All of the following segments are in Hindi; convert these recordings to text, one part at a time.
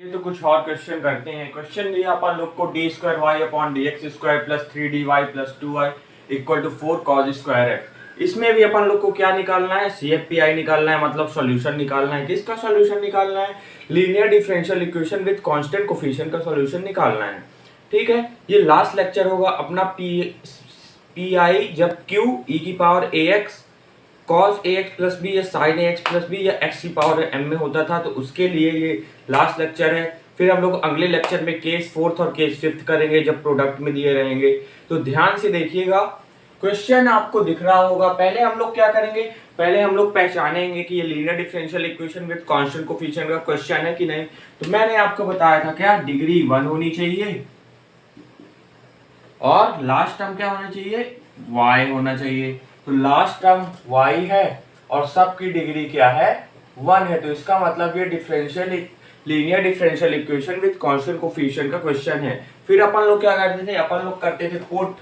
ये तो कुछ और क्वेश्चन करते हैं। क्वेश्चन दिया अपन लोग को d square y upon d x square plus 3dy plus 2y equal to 4 cos square x. इसमें भी अपन लोग को क्या निकालना है? CFPI निकालना है, मतलब सॉल्यूशन निकालना है। किसका सॉल्यूशन निकालना है? Linear differential equation with constant coefficient का सॉल्यूशन निकालना है। ठीक है, ये लास्ट लेक्चर होगा अपना PI जब Q e की power ax cos ax plus b या sin ax प्लस बी या x की पावर m में होता था, तो उसके लिए ये लास्ट लेक्चर है। फिर हम लोग अगले लेक्चर में केस फोर्थ और केस फिफ्थ करेंगे जब प्रोडक्ट में दिए रहेंगे। तो ध्यान से देखिएगा, क्वेश्चन आपको दिख रहा होगा। पहले हम लोग क्या करेंगे? पहले हम लोग पहचानेंगे कि ये linear differential equation with constant coefficient का क्वेश्चन है कि नहीं। तो मैंने आपको बताया था क्या, डिग्री 1 होनी चाहिए और लास्ट टर्म क्या होना चाहिए? y होना चाहिए। तो लास्ट टर्म y है और सबकी डिग्री क्या है? 1 है। तो इसका मतलब ये linear differential equation with constant coefficient का क्वेश्चन है। फिर अपन लोग क्या करते थे? अपन लोग करते थे पुट।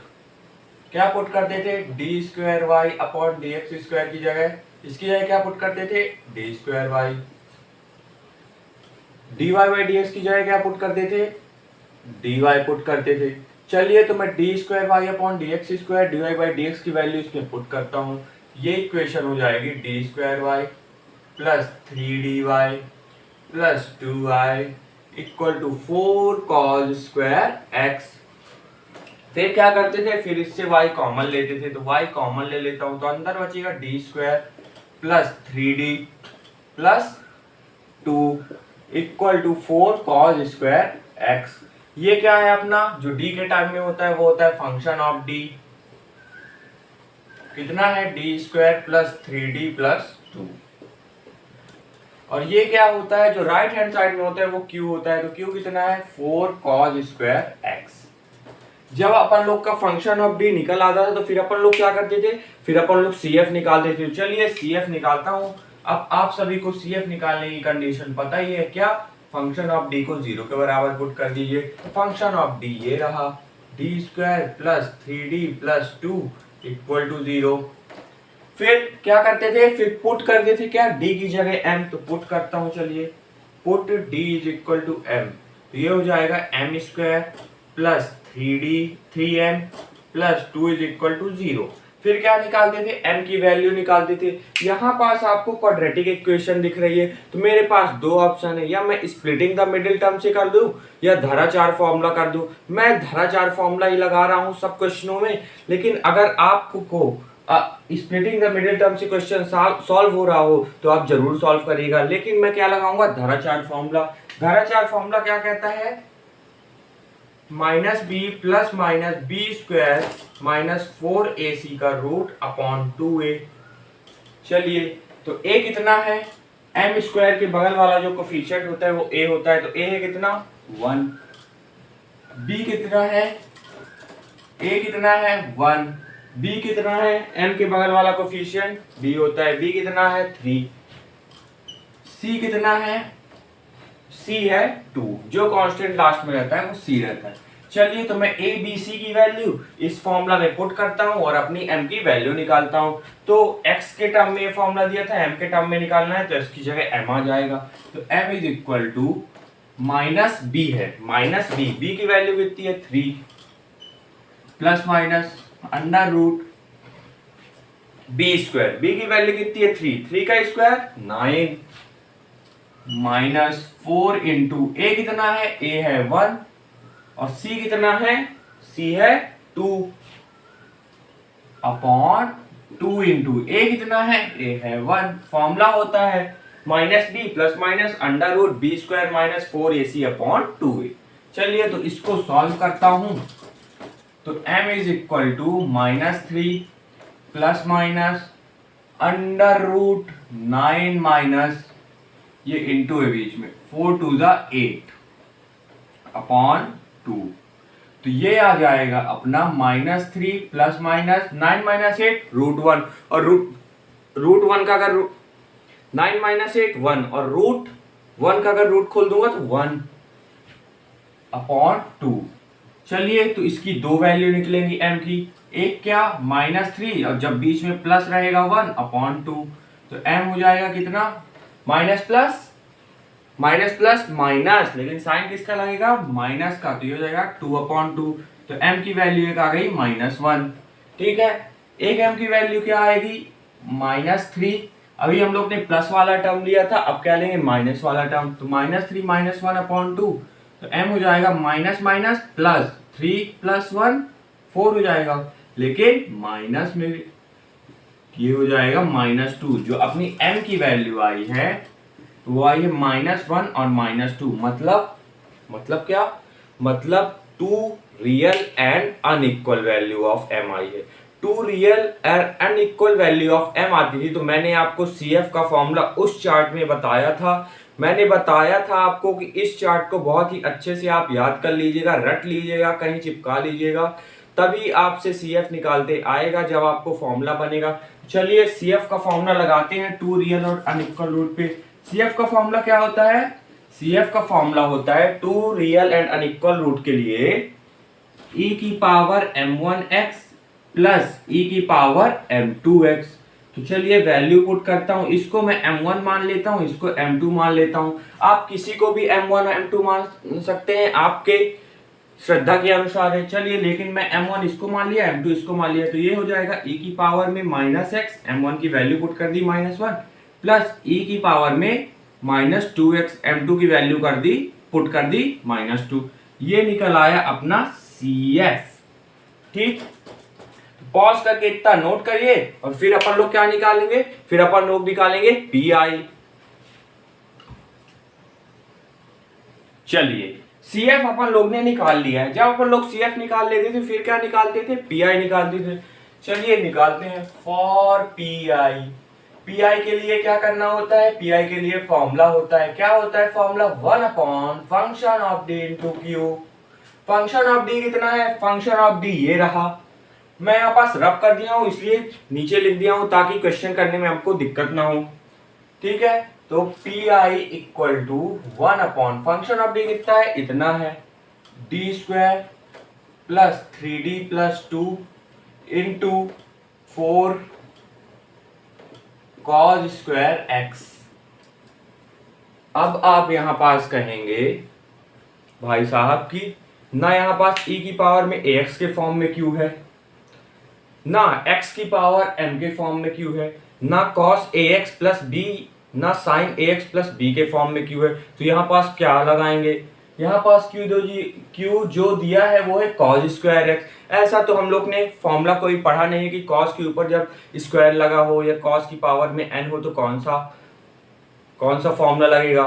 क्या पुट करते थे? D square y upon d x square की जगह, इसकी जगह क्या पुट करते थे? D square y. D y by d x की जगह क्या पुट करते थे? डी वाई पुट करते थे। चलिए, तो मैं d square y upon d x square d y by d x की वैल्यू इसमें पुट करता हूँ। ये इक्वेशन हो जाएगी d square y plus 3dy plus 2y equal to 4 cos square x. फिर क्या करते थे? फिर इससे y कॉमन लेते थे, तो y कॉमन ले लेता हूं, तो अंदर बचेगा d square plus 3d plus 2 equal to 4 cos square x. ये क्या है अपना? जो d के टाइम में होता है वो होता है फंक्शन ऑफ d। कितना है? D square plus 3d plus 2। और ये क्या होता है? जो राइट हैंड साइड में होता है वो q होता है। तो q कितना है? 4 cos स्क्वायर x। जब अपन लोग का फंक्शन ऑफ d निकल आता था तो फिर अपन लोग क्या करते थे? फिर अपन लोग CF निकालते थे। चलिए CF निकालता हूं। अब आप सभी को CF निकालने की कंडीशन पता ही है क्या? फंक्शन ऑफ d को 0 के बराबर पुट कर दीजिए। फंक्शन ऑफ d ये रहा, d square plus 3d plus 2 equal to 0। फिर क्या करते थे? फिर पुट करते थे क्या? d की जगह m। तो पुट करता हूं, चलिए put d is equal to m। तो ये हो जाएगा m square plus 3m plus 2 is equal to 0। फिर क्या निकालते थे? m की वैल्यू निकालते थे। यहाँ पास आपको क्वाड्रेटिक इक्वेशन दिख रही है, तो मेरे पास दो ऑप्शन है, या मैं स्प्लिटिंग द मिडिल टर्म से कर दूं या धराचार फॉर्मूला कर दूं। मैं धराचार फॉर्मूला ही लगा रहा हूं सब क्वेश्चनों में, लेकिन अगर आपको स्प्लिटिंग द मिडिल टर्म से क्वेश्चन सॉल्व हो रहा हो तो आप जरूर सॉल्व करिएगा। लेकिन मैं क्या लगाऊंगा? धराचार फॉर्मूला। धराचार फॉर्मूला क्या कहता है? Minus b plus minus b square minus 4ac का रूट अपॉन 2a। चलिए, तो a कितना है? m स्क्वायर के बगल वाला जो कोफिशिएंट होता है वो a होता है, तो a है कितना? 1। b कितना है? a कितना है? 1। b कितना है? m के बगल वाला कोफिशिएंट b होता है, b कितना है? 3। c कितना है? c है 2। जो कांस्टेंट लास्ट में रहता है वो c रहता है। चलिए, तो मैं a b c की वैल्यू इस फॉर्मूला में पुट करता हूं और अपनी m की वैल्यू निकालता हूं। तो x के टर्म में ये फॉर्मूला दिया था, m के टर्म में निकालना है, तो इसकी जगह m आ जाएगा। तो m is equal to minus b है, माइनस b की वैल्यू कितनी है? 3 plus minus under root b square, b की वैल्यू कितनी है? 3 का स्क्वायर 9 माइनस 4 इंटू a कितना है? a है 1 और c कितना है? c है 2 अपॉन 2 इंटू a कितना है? a है 1। फॉर्मूला होता है minus b plus minus under root b square minus 4ac upon 2a। चलिए, तो इसको सॉल्व करता हूं। तो m is equal to minus 3 plus minus under root 9 minus ये इंटू है बीच में 4 टू द 8 अपॉन 2। तो ये आ जाएगा अपना minus 3 plus minus 9 minus 8 root 1, और रूट 1 का अगर 9 माइनस 8 1 और रूट 1 का अगर रूट खोल दूंगा तो 1 अपॉन 2। चलिए, तो इसकी दो वैल्यू निकलेंगी m की। एक क्या? माइनस 3 और जब बीच में प्लस रहेगा 1 अपॉन 2। तो m हो जाएगा कितना? Minus plus minus plus minus, लेकिन साइन किसका लगेगा, माइनस का, तो ये हो जाएगा 2/2। तो m की वैल्यू एक आ गई -1। ठीक है, एक m की वैल्यू क्या आएगी, -3। अभी हम लोग ने प्लस वाला टर्म लिया था, अब क्या लेंगे, माइनस वाला टर्म। तो -3 -1/2, तो m हो जाएगा माइनस माइनस प्लस 3 + 1 4 हो जाएगा, लेकिन माइनस में ये हो जाएगा -2। जो अपनी m की वैल्यू आई है तो वो आई है -1 और -2। मतलब क्या, मतलब 2 real and unequal value of m आई है। 2 real and unequal value of m आती थी तो मैंने आपको CF का फॉर्मूला उस चार्ट में बताया था। मैंने बताया था आपको कि इस चार्ट को बहुत ही अच्छे से आप याद कर लीजिएगा, रट लीजिएगा, कहीं चिपका लीजिएगा, तभी आपसे CF निकालते आएगा जब आपको फॉर्मूला बनेगा। चलिए CF का फॉर्मूला लगाते हैं 2 रियल और अनइक्वल रूट पे। CF का फॉर्मूला क्या होता है, CF का फॉर्मूला होता है 2 रियल एंड अनइक्वल रूट के लिए e की पावर m1x प्लस e की पावर m2x। तो चलिए वैल्यू पुट करता हूं, इसको मैं m1 मान लेता हूं, इसको m2 मान लेता हूं। आप किसी को भी m1 और m2 मान सकते हैं, आपके श्रद्धा के अनुसार है। चलिए, लेकिन मैं m1 इसको मान लिया, m2 इसको मान लिया, तो ये हो जाएगा e की पावर में -x, m1 की वैल्यू पुट कर दी -1, प्लस e की पावर में -2x, m2 की वैल्यू कर दी, पुट कर दी -2। ये निकल आया अपना CF। ठीक, पॉज करके इतना नोट करिए और फिर अपन लोग क्या निकालेंगे, फिर अपन लोग निकालेंगे PI। चलिए, CF अपन लोग ने निकाल लिया है। जब अपन लोग CF निकाल लेते थे फिर क्या निकालते थे, PI निकालते थे। चलिए निकालते हैं फॉर PI। PI के लिए क्या करना होता है, PI के लिए फॉर्मूला होता है, क्या होता है formula, 1 function of d into Q. Function of d कितना है, फंक्शन ऑफ d ये रहा। मैं यहाँ पास रब कर दिया हूं इसलिए नीचे लिख दिया हूं ताकि क्वेश्चन करने में आपको दिक्कत ना हो। ठीक है, तो PI equal to 1 function of d कितना है, इतना है, d² plus 3d plus 2 into 4 cos² x। अब आप यहां पास कहेंगे भाई साहब की ना यहाँ पास e की पावर में ax के फॉर्म में q है, ना x की पावर m के फॉर्म में q है, ना cos ax प्लस b, ना sin ax प्लस b के फॉर्म में q है। तो यहाँ पास क्या लगाएंगे, यहाँ पास q जो दिया है वो है cos² x। ऐसा तो हम लोग ने फॉर्मूला कोई पढ़ा नहीं है कि cos के ऊपर जब स्क्वायर लगा हो या cos की पावर में n हो तो कौन सा फॉर्मूला लगेगा,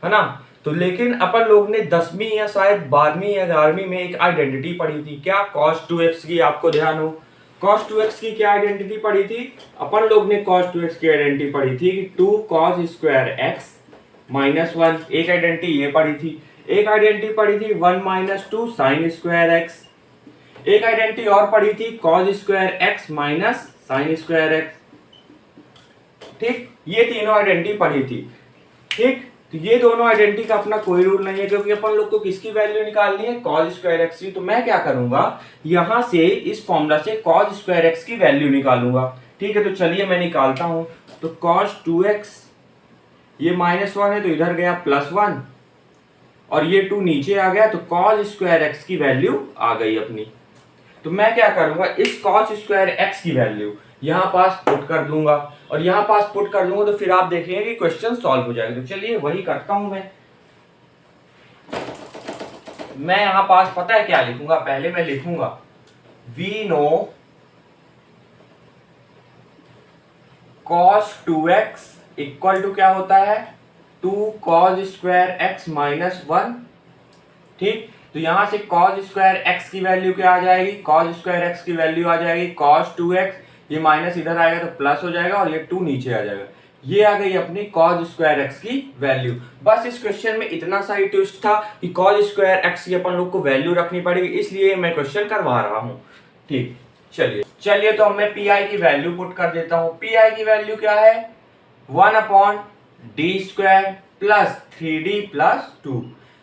है ना। तो लेकिन अपन लोग ने 10वीं या शायद 12वीं या 11वीं में एक आइडेंटिटी पढ़ी थी, क्या, cos 2x की, आपको ध्यान हो cos 2x की क्या आइडेंटिटी पढ़ी थी, अपन लोग ने cos 2x की आइडेंटिटी पढ़ी थी कि 2 cos² x -1। एक आइडेंटिटी ये पढ़ी थी, एक आइडेंटिटी पढ़ी थी 1 - 2 sin² x, एक आइडेंटिटी और पढ़ी थी cos² x minus sin² x। ठीक, ये तीनों आइडेंटिटी पढ़ी थी। ठीक, तो ये दोनों आइडेंटिटी का अपना कोई रूल नहीं है क्योंकि अपन लोग को किसकी वैल्यू निकालनी है, cos² x की। तो मैं क्या करूंगा, यहां से इस फॉर्मूला से cos² x की वैल्यू निकालूंगा। ठीक है, तो चलिए मैं निकालता हूं। तो cos 2x, ये -1 है तो इधर गया +1 और ये 2 नीचे आ गया, तो cos² x की वैल्यू आ गई अपनी। तो मैं क्या करूंगा, इस cos² x की वैल्यू यहाँ पास पुट कर दूंगा और यहाँ पास पुट कर दूंगा तो फिर आप देखेंगे कि क्वेश्चन सॉल्व हो जाएगा। तो चलिए वही करता हूं मैं यहाँ पास पता है क्या लिखूंगा, पहले मैं लिखूंगा we know cos 2x equal to क्या होता है, 2 cos² x -1। ठीक, तो यहां से cos² x की वैल्यू क्या आ जाएगी, cos² x की वैल्यू आ जाएगी cos 2x, ये माइनस इधर आएगा तो प्लस हो जाएगा और ये 2 नीचे आ जाएगा। ये आ गई अपनी cos² x की वैल्यू। बस इस क्वेश्चन में इतना सा ही ट्विस्ट था कि cos² x की अपन लोग को वैल्यू रखनी पड़ेगी, इसलिए मैं क्वेश्चन करवा रहा हूं। ठीक, चलिए तो अब मैं PI की वैल्यू पुट कर देता हूं। PI की वैल्यू क्या है, 1/d² प्लस 3d प्लस 2।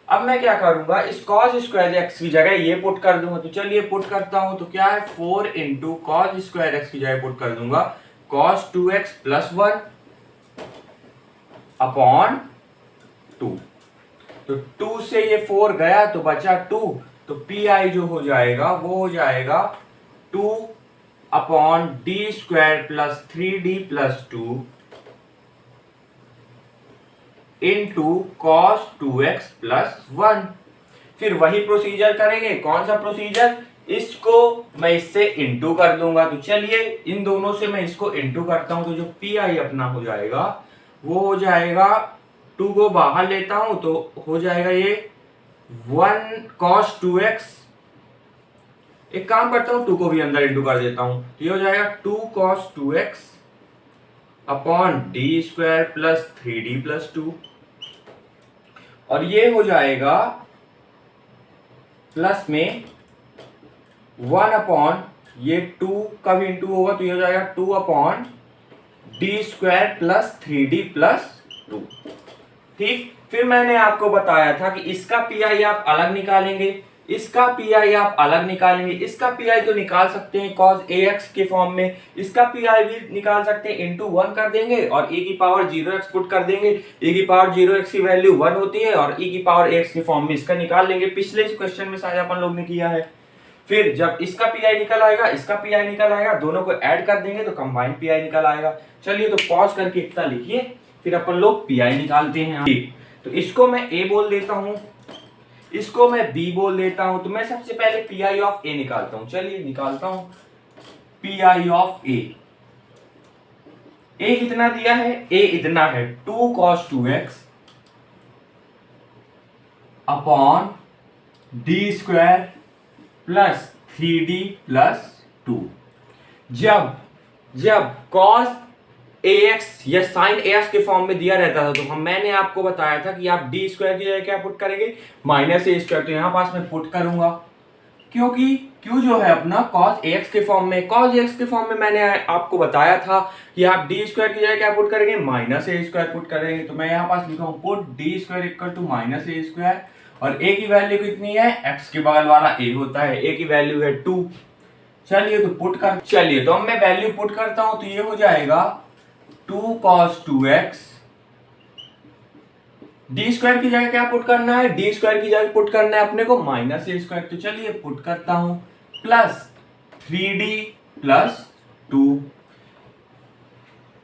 अब मैं क्या करूंगा, इस cos² x की जगह ये पुट कर दूंगा। तो चलिए पुट करता हूं, तो क्या है 4 × cos² x की जगह पुट कर दूंगा cos 2x + 1 अपॉन 2। तो 2 से ये 4 गया तो बचा 2, तो पी आई जो हो जाएगा वो हो जाएगा 2/d² plus 3d plus 2 into cos 2x plus 1। फिर वही प्रोसीजर करेंगे। कौन सा प्रोसीजर? इसको मैं इससे इंटू कर दूंगा। तो चलिए इन दोनों से मैं इसको इंटू करता हूं, तो जो पी आई अपना हो जाएगा वो हो जाएगा, 2 को बाहर लेता हूं तो हो जाएगा ये 1 cos 2x। एक काम करता हूं, 2 को भी अंदर इंटू कर देता हूं, तो ये हो जाएगा 2 cos 2x upon d² plus 3d plus 2, और ये हो जाएगा प्लस में 1 अपॉन ये 2 का भी इंटू होगा तो ये हो जाएगा 2/d² प्लस 3d प्लस 2। ठीक। फिर मैंने आपको बताया था कि इसका पी आई आप अलग निकालेंगे, इसका पी आई आप अलग निकालेंगे। इसका पी आई तो निकाल सकते हैं cos ax के फॉर्म में, इसका पी आई भी निकाल सकते हैं, इंटू 1 कर देंगे और e की पावर 0x पुट कर देंगे। e की पावर 0x की वैल्यू 1 होती है और e की पावर x के फॉर्म में इसका निकाल लेंगे। पिछले क्वेश्चन में शायद अपन लोग ने किया है। फिर जब इसका पी आई निकल आएगा, इसका पी आई निकल आएगा, दोनों को ऐड कर देंगे तो कंबाइंड पी आई निकल आएगा। चलिए तो पॉज करके इतना लिखिए, फिर अपन लोग पी आई निकालते हैं। तो इसको मैं ए बोल देता हूं, इसको मैं बी बोल देता हूं। तो मैं सबसे पहले पी आई ऑफ ए निकालता हूं। चलिए निकालता हूं पी आई ऑफ ए। ए कितना दिया है? ए इतना है 2 cos 2x upon d² plus 3d plus 2। जब cos ax या sin ax के फॉर्म में दिया रहता था तो मैंने आपको बताया था कि आप d² की जगह क्या पुट करेंगे? -a²। तो यहां पास मैं पुट करूंगा, क्योंकि q जो है अपना cos ax के फॉर्म में, cos ax के फॉर्म में मैंने आपको बताया था कि आप d² की जगह क्या पुट करेंगे? -a² पुट करेंगे। तो मैं यहां पास लिखा हूं put d² equal to -a², और a की वैल्यू कितनी है? x के बगल वाला a होता है, a की वैल्यू है 2। चलिए तो पुट कर, चलिए तो अब मैं वैल्यू पुट करता हूं, तो ये हो जाएगा 2 cos 2x। d² की जगह क्या पुट करना है? d² की जगह पुट करना है अपने को -a²। तो चलिए पुट करता हूं, प्लस 3d प्लस 2।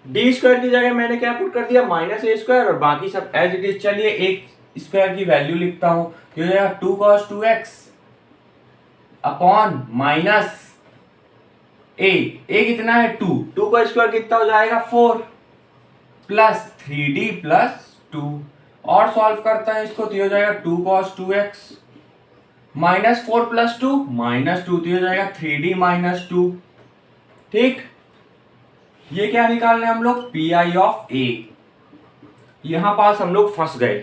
d² की जगह मैंने क्या पुट कर दिया? -a² और बाकी सब एज इट इज। चलिए एक स्क्वायर की वैल्यू लिखता हूं, तो ये 2 cos 2x upon minus a कितना है? 2 का स्क्वायर कितना हो जाएगा? 4 प्लस 3d प्लस 2। और सॉल्व करता है इसको, तो ये हो जाएगा 2 cos 2x -4 प्लस 2 -2, तो ये हो जाएगा 3d माइनस 2। ठीक। ये क्या निकालने हम लोग? पी आई ऑफ ए। यहां पास हम लोग फंस गए।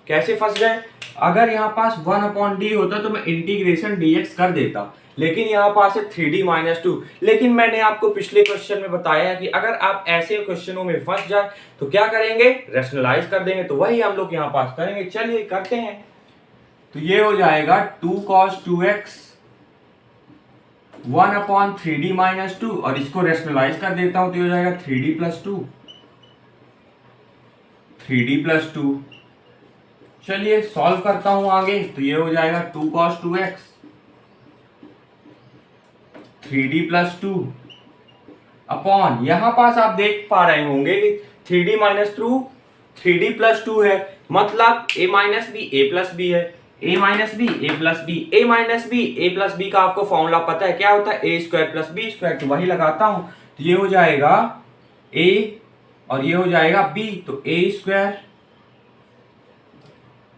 कैसे फंस गए? अगर यहाँ पास 1/d होता तो मैं इंटीग्रेशन dx कर देता, लेकिन यहाँ पास है 3d माइनस 2। लेकिन मैंने आपको पिछले क्वेश्चन में बताया कि अगर आप ऐसे क्वेश्चनों में फंस जाए तो क्या करेंगे? रैशनलाइज कर देंगे। तो वही हम लोग यहाँ पास करेंगे। चलिए करते हैं। तो ये हो जाएगा 2 cos 2x 1/3d माइनस 2, और इसको रैशनलाइज कर देता हूं तो ये हो जाएगा 3d प्लस 2, 3d प्लस 2। चलिए सॉल्व करता हूं आगे, तो ये हो जाएगा 2 cos 2x 3d plus 2 upon, यहां पास आप देख पा रहे होंगे कि 3d माइनस 2 3d प्लस 2 है, मतलब a minus b a plus b है, a minus b a plus b, a minus b a plus b का आपको फॉर्मूला पता है क्या होता है? a² plus b²। तो वही लगाता हूं, तो ये हो जाएगा a और ये हो जाएगा b, तो a²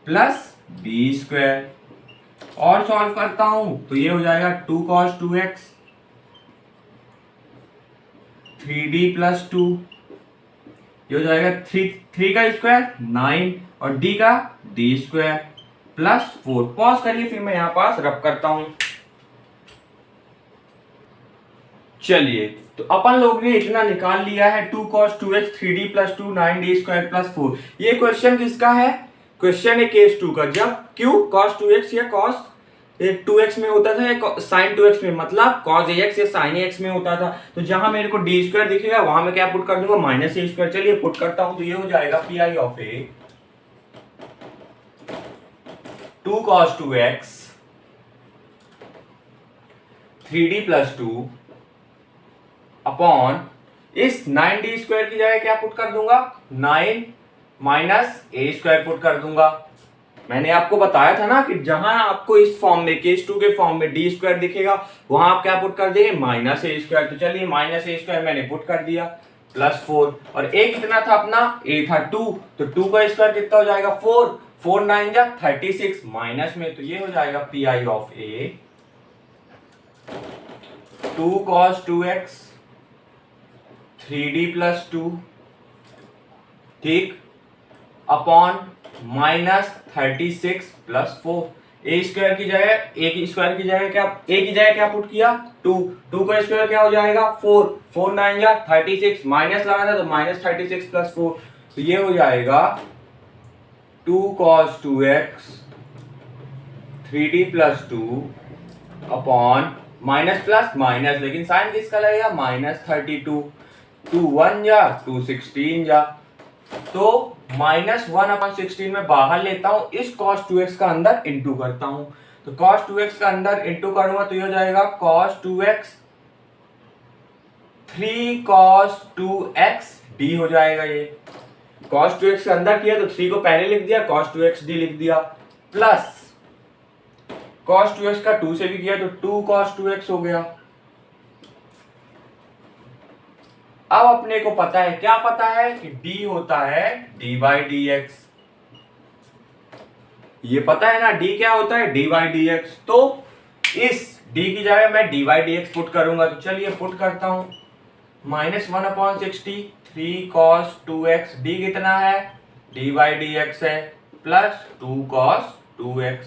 प्लस b²। और सॉल्व करता हूं, तो ये हो जाएगा 2 cos 2x 3d प्लस 2, ये हो जाएगा 3 का स्क्वायर 9 और d का d² प्लस 4। पॉज करिए, फिर मैं यहां पास रब करता हूं। चलिए तो अपन लोग ने इतना निकाल लिया है 2 cos 2x 3d plus 2 9d² plus 4। ये क्वेश्चन किसका है? क्वेश्चन है केस 2 का। जब q cos 2x या cos 2x में होता था या sin 2x में, मतलब cos ax या sin ax में होता था, तो जहां मेरे को d² दिखेगा वहां मैं क्या पुट कर दूंगा? -a²। चलिए पुट करता हूं, तो ये हो जाएगा P I of A 2 cos 2x 3d plus 2 upon इस 9d स्क्वायर की जगह क्या पुट कर दूंगा, 9 माइनस ए स्क्वायर पुट कर दूंगा। मैंने आपको बताया था ना कि जहां आपको इस फॉर्म में केस 2 के फॉर्म में डी स्क्वायर दिखेगा वहां आप क्या पुट कर देंगे, माइनस ए स्क्वायर। तो चलिए माइनस ए स्क्वायर मैंने पुट कर दिया प्लस 4, और ए कितना था अपना, ए था 2, तो 2 का स्क्वायर कितना हो जाएगा 4, 4 9 जा 36 माइनस में, तो ये हो जाएगा P I of A 2 cos 2x 3d plus 2, ठीक, अपॉन माइनस 36 प्लस 4। ए स्क्वायर की जगह, ए की स्क्वायर की जगह क्या, ए की जगह क्या पुट किया 2, 2 का स्क्वायर क्या हो जाएगा 4, 4 9 जा 36 माइनस लगाना तो माइनस 36 प्लस 4, तो ये हो जाएगा 2 cos 2x 3d plus 2 upon minus plus minus, लेकिन साइन किसका लगेगा माइनस 32, 2 1 जा 2 16 जा, तो माइनस 1/16 में बाहर लेता हूं, इस cos 2x का अंदर इंटू करता हूं, तो cos 2x का अंदर इंटू करूंगा तो ये हो जाएगा cos 2x 3 cos 2x d हो जाएगा। ये cos 2x के अंदर किया तो 3 को पहले लिख दिया, cos 2x d लिख दिया, प्लस cos 2x का 2 से भी किया तो 2 cos 2x हो गया। अब अपने को पता है, क्या पता है कि d होता है d बाई डी एक्स, ये पता है ना d क्या होता है d बाई डी एक्स, तो इस d की जगह मैं d by d x put करूंगा, तो चलिए पुट करता हूं, माइनस 1/60 3 cos 2x, d कितना है d बाई डी एक्स है, प्लस 2 cos 2x,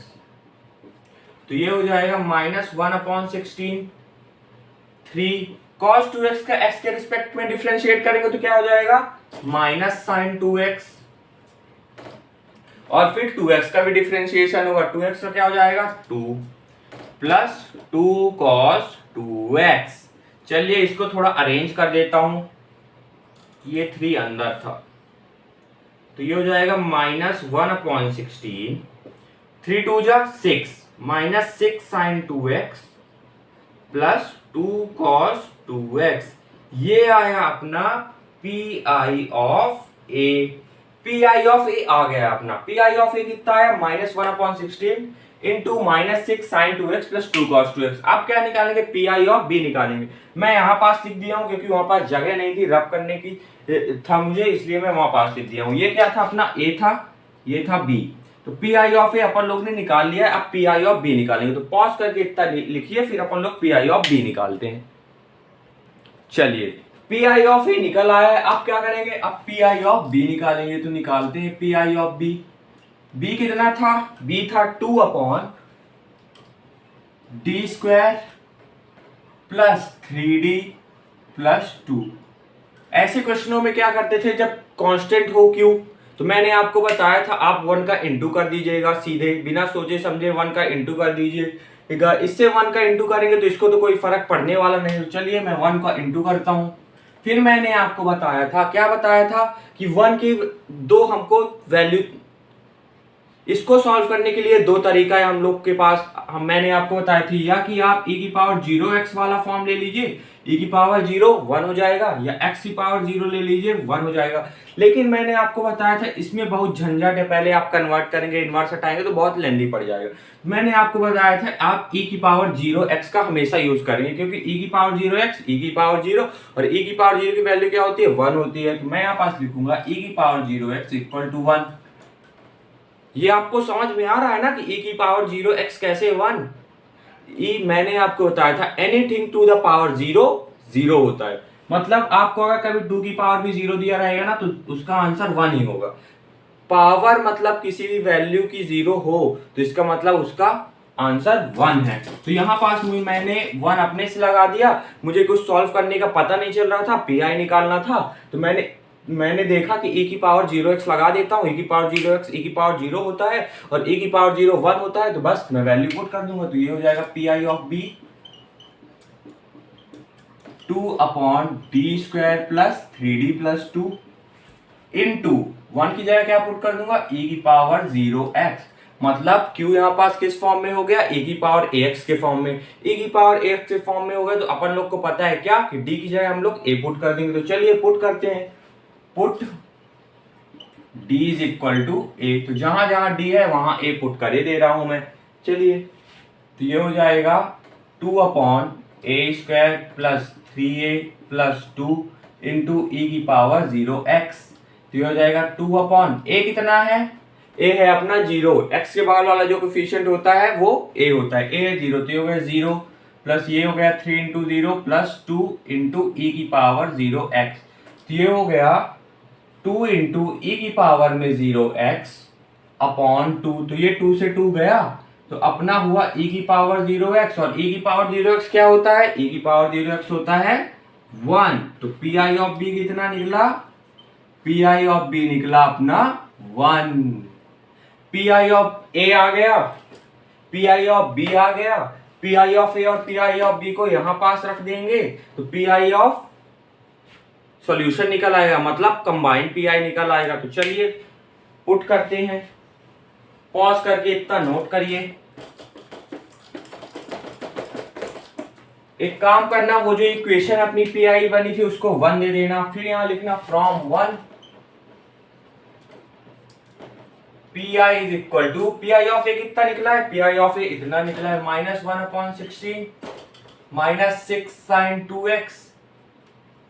तो ये हो जाएगा माइनस 1/16 3 cos 2x का x के रिस्पेक्ट में डिफरेंशिएट करेंगे तो क्या हो जाएगा माइनस साइन 2x, और फिर 2x का भी डिफरेंशिएशन होगा, 2x का क्या हो जाएगा 2 प्लस 2 cos 2x। चलिए इसको थोड़ा अरेंज कर देता हूं, ये 3 अंदर था तो ये हो जाएगा माइनस 1/16 3 2 जा 6 minus 6 sine 2x plus 2 cos 2x, ये आया अपना P I of A. P I of A आ गया अपना, पी आई ऑफ ए कितना आया minus 1/16 into minus 6 sine 2x plus 2 cos 2x। अब क्या निकालेंगे, पी आई ऑफ बी निकालेंगे। मैं यहाँ पास लिख दिया हूँ क्योंकि वहां पास जगह नहीं थी रब करने की था मुझे, इसलिए मैं वहां पास लिख दिया हूँ। ये क्या था अपना ए था, ये था बी, तो पी आई ऑफ ए अपन लोग ने निकाल लिया, अब पी आई ऑफ बी निकालेंगे, तो पॉज करके इतना लिखिए फिर अपन लोग पी आई ऑफ बी निकालते हैं। चलिए पी आई ऑफ ए निकल आया है, अब क्या करेंगे, अब पी आई ऑफ बी निकालेंगे, तो निकालते हैं P I of b. B कितना था, बी था 2 upon d square plus 3d plus 2। ऐसे क्वेश्चनों में क्या करते थे जब कांस्टेंट हो क्यू, तो मैंने आपको बताया था आप 1 का इंटू कर दीजिएगा, सीधे बिना सोचे समझे 1 का इंटू कर दीजिएगा। इससे 1 का इंटू करेंगे तो इसको तो कोई फर्क पड़ने वाला नहीं, तो चलिए मैं 1 का इंटू करता हूं। फिर मैंने आपको बताया था, क्या बताया था कि 1 की दो हमको वैल्यू, इसको सॉल्व करने के लिए दो तरीका है हम लोग के पास। मैंने आपको बताया थी या कि आप e की पावर 0x वाला फॉर्म ले लीजिए, e की पावर 0 1 हो जाएगा, या x की पावर 0 ले लीजिए 1 हो जाएगा। लेकिन मैंने आपको बताया था इसमें बहुत झंझट है, पहले आप कन्वर्ट करेंगे इनवर्स हटाएंगे तो बहुत लेंदी पड़ जाएगा। मैंने आपको बताया था आप e की पावर 0x का हमेशा यूज करेंगे, क्योंकि e की पावर 0x, e की पावर 0 और e की पावर 0 की वैल्यू क्या होती है 1 होती है। तो मैं यहाँ पास लिखूंगा e की पावर 0x इक्वल टू 1। ये आपको समझ में आ रहा है ना कि e की पावर 0x कैसे 1। e मैंने आपको बताया था एनीथिंग टू द पावर 0 0 होता है, मतलब आपको अगर कभी 2 की पावर भी 0 दिया रहेगा ना तो उसका आंसर 1 ही होगा। पावर मतलब किसी भी वैल्यू की 0 हो तो इसका मतलब उसका आंसर 1 है। तो यहाँ पास मैंने 1 अपने से लगा दिया, मुझे कुछ सॉल्व करने का पता नहीं चल रहा था, पी आई निकालना था, तो मैंने देखा कि e की पावर 0x लगा देता हूँ, e की पावर 0x e की पावर 0 होता है और e की पावर 0 1 होता है, तो बस मैं वैल्यू पुट कर दूंगा, तो ये हो जाएगा P I of b 2 upon d square plus 3d plus 2 into 1 की जगह क्या पुट कर दूंगा e की पावर 0x मतलब q यहाँ पास किस फॉर्म में हो गया, e की पावर ax के फॉर्म में, e की पावर ax के फॉर्म में हो गया। तो अपन लोग को पता है क्या कि d की जगह हम लोग a पुट कर देंगे। तो चलिए पुट करते हैं, put d is equal to a। तो जहां जहां d है वहां a पुट करे दे रहा हूं मैं। चलिए तो ये हो जाएगा 2/a² plus 3a plus 2 into ई की पावर 0x। तो ये हो जाएगा 2/a कितना है, a है अपना 0, x के बगल वाला जो कोफिशिएंट होता है वो a होता है, a है 0। तो ये हो गया 0 प्लस ये हो गया 3 इंटू 0 प्लस 2 इंटू ई की पावर 0x। तो ये हो गया 2 इंटू ई की पावर में 0x अपॉन 2। तो ये 2 से 2 गया तो अपना हुआ e की पावर 0x, और e की पावर 0x क्या होता है, e की पावर 0x होता है 1। तो पी आई ऑफ बी कितना निकला, पी आई ऑफ बी निकला अपना 1। पी आई ऑफ ए आ गया, पी आई ऑफ बी आ गया, पी आई ऑफ ए और पी आई ऑफ बी को यहां पास रख देंगे तो पी आई ऑफ सॉल्यूशन निकल आएगा, मतलब कंबाइंड पी आई निकल आएगा। तो चलिए पुट करते हैं, पॉज करके इतना नोट करिए। एक काम करना, वो जो इक्वेशन अपनी पी आई बनी थी उसको 1 दे देना, फिर यहां लिखना from 1 P I is equal to, P I of A कितना निकला है, पी आई ऑफ ए इतना निकला है -1/16 minus 6 sin 2x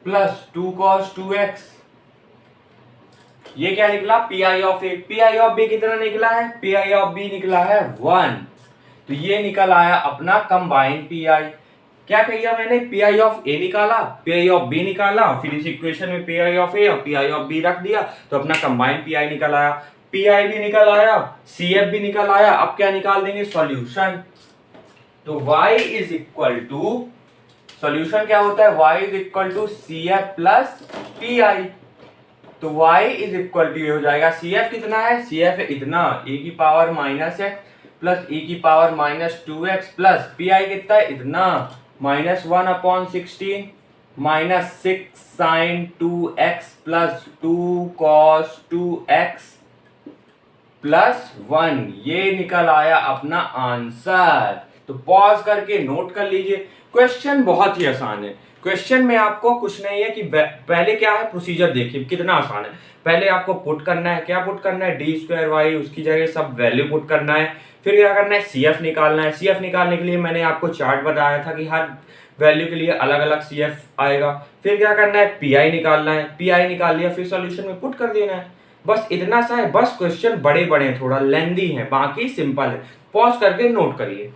plus 2 cos 2x। ये क्या निकला, P I of A. P I of b कितना निकला है, पी आई ऑफ बी निकला है 1। तो ये निकल आया अपना कंबाइंड पी आई। क्या कहिए मैंने, पी आई ऑफ ए निकाला, पी आई ऑफ बी निकाला, फिर इस इक्वेशन में पी आई ऑफ ए और पी आई ऑफ बी रख दिया तो अपना कंबाइंड पी आई निकल आया। पी आई भी निकल आया, सी एफ भी निकल आया। अब क्या निकाल देंगे, सॉल्यूशन। तो y is equal to, solution क्या होता है, y is equal to C F plus P I. तो y इज इक्वल टू ये हो जाएगा, सी एफ कितना है, सी एफ है इतना, e की पावर माइनस है प्लस e की पावर -2x प्लस पी आई कितना है इतना, -1/16 minus 6 sin 2x plus 2 cos 2x plus 1। ये निकल आया अपना आंसर। तो पॉज करके नोट कर लीजिए, क्वेश्चन बहुत ही आसान है। क्वेश्चन में आपको कुछ नहीं है कि पहले क्या है, प्रोसीजर देखिए कितना आसान है। पहले आपको पुट करना है, क्या पुट करना है, d²y, उसकी जगह सब वैल्यू पुट करना है। फिर क्या करना है, सी एफ निकालना है। सी एफ निकालने के लिए मैंने आपको चार्ट बताया था कि हर वैल्यू के लिए अलग अलग सी एफ आएगा। फिर क्या करना है, पी आई निकालना है, पी आई निकाल लिया फिर सॉल्यूशन में पुट कर देना है। बस इतना सा है। बस क्वेश्चन बड़े बड़े हैं, थोड़ा लेंदी है, बाकी सिंपल है। पॉज करके नोट करिए।